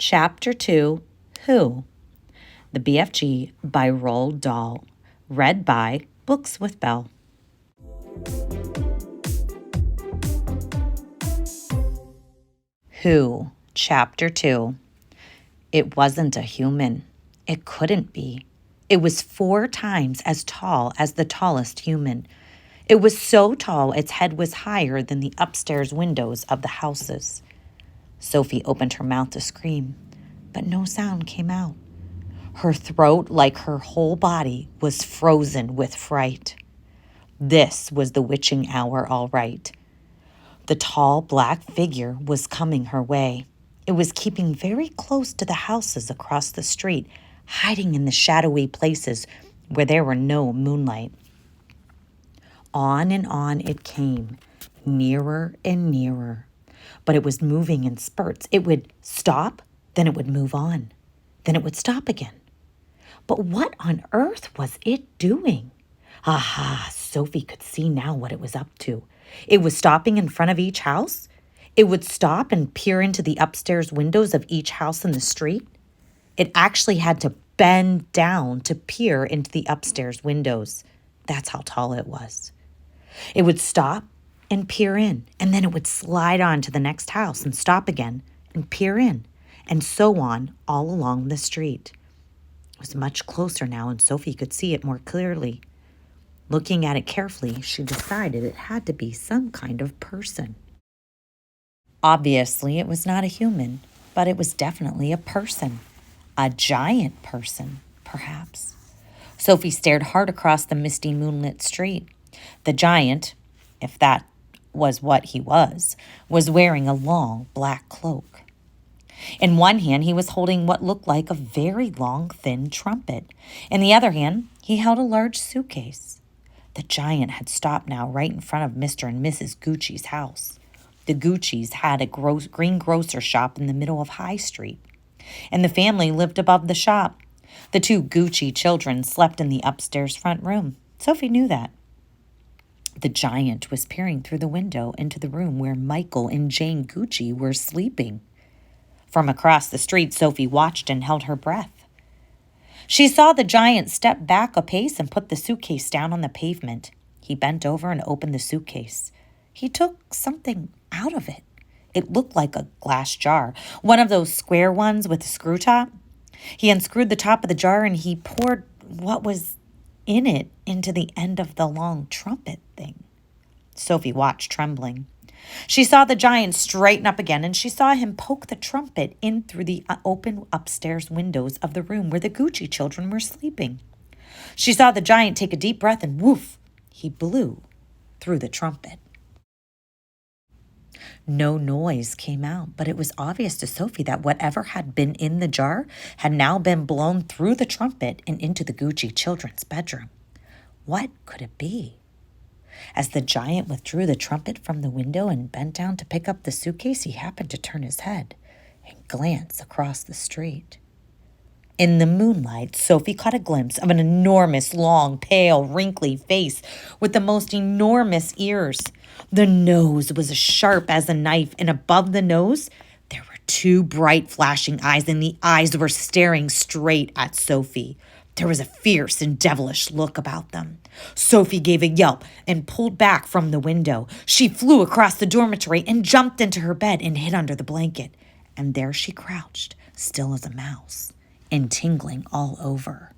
Chapter 2, Who? The BFG by Roald Dahl. Read by Books with Bell. Who? Chapter 2. It wasn't a human. It couldn't be. It was 4 times as tall as the tallest human. It was so tall its head was higher than the upstairs windows of the houses. Sophie opened her mouth to scream, but no sound came out. Her throat, like her whole body, was frozen with fright. This was the witching hour, all right. The tall black figure was coming her way. It was keeping very close to the houses across the street, hiding in the shadowy places where there were no moonlight. On and on it came, nearer and nearer. But it was moving in spurts. It would stop, then it would move on. Then it would stop again. But what on earth was it doing? Aha, Sophie could see now what it was up to. It was stopping in front of each house. It would stop and peer into the upstairs windows of each house in the street. It actually had to bend down to peer into the upstairs windows. That's how tall it was. It would stop and peer in, and then it would slide on to the next house and stop again and peer in, and so on all along the street. It was much closer now, and Sophie could see it more clearly. Looking at it carefully, she decided it had to be some kind of person. Obviously, it was not a human, but it was definitely a person. A giant person, perhaps. Sophie stared hard across the misty moonlit street. The giant, if that was what he was wearing a long black cloak. In one hand, he was holding what looked like a very long, thin trumpet. In the other hand, he held a large suitcase. The giant had stopped now right in front of Mr. and Mrs. Gucci's house. The Gucci's had a green grocer shop in the middle of High Street, and the family lived above the shop. The 2 Gucci children slept in the upstairs front room. Sophie knew that. The giant was peering through the window into the room where Michael and Jane Gucci were sleeping. From across the street, Sophie watched and held her breath. She saw the giant step back a pace and put the suitcase down on the pavement. He bent over and opened the suitcase. He took something out of it. It looked like a glass jar, one of those square ones with a screw top. He unscrewed the top of the jar and he poured what was in it into the end of the long trumpet thing. Sophie watched, trembling. She saw the giant straighten up again, and she saw him poke the trumpet in through the open upstairs windows of the room where the Gucci children were sleeping. She saw the giant take a deep breath, and woof, he blew through the trumpet. No noise came out, but it was obvious to Sophie that whatever had been in the jar had now been blown through the trumpet and into the Gucci children's bedroom. What could it be? As the giant withdrew the trumpet from the window and bent down to pick up the suitcase, he happened to turn his head and glance across the street. In the moonlight, Sophie caught a glimpse of an enormous, long, pale, wrinkly face with the most enormous ears. The nose was as sharp as a knife, and above the nose, there were 2 bright, flashing eyes, and the eyes were staring straight at Sophie. There was a fierce and devilish look about them. Sophie gave a yelp and pulled back from the window. She flew across the dormitory and jumped into her bed and hid under the blanket. And there she crouched, still as a mouse, and tingling all over.